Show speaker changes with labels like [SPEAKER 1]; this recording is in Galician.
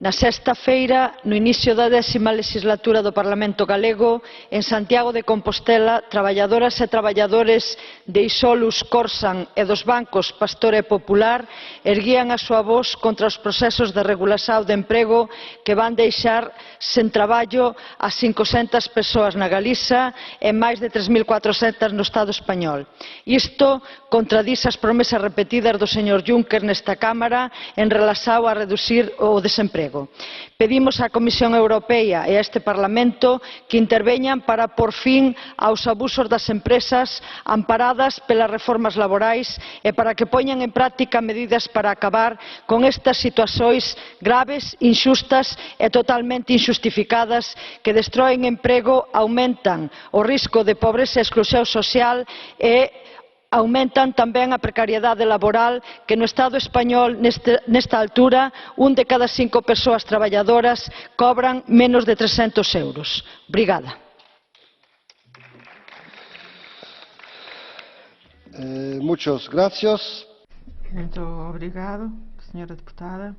[SPEAKER 1] Na sexta feira, no inicio da 10ª legislatura do Parlamento Galego, en Santiago de Compostela, traballadoras e traballadores de Isolus, Corsan e dos bancos Pastor e Popular erguían a súa voz contra os procesos de regulação de emprego que van deixar sen traballo a 500 persoas na Galiza e máis de 3.400 no Estado español. Isto contradiz as promesas repetidas do señor Juncker nesta Cámara en relación a reducir o desemprego. Pedimos á Comisión Europea e a este Parlamento que interveñan para por fin aos abusos das empresas amparadas pelas reformas laborais e para que poñan en práctica medidas para acabar con estas situacións graves, inxustas e totalmente inxustificadas que destroen emprego, aumentan o risco de pobreza e exclusión social e aumentan tamén a precariedade laboral que no Estado español nesta altura de cada 5 persoas traballadoras cobran menos de 300 euros. Obrigada.
[SPEAKER 2] Muchas gracias.
[SPEAKER 3] Muito obrigado, senhora deputada.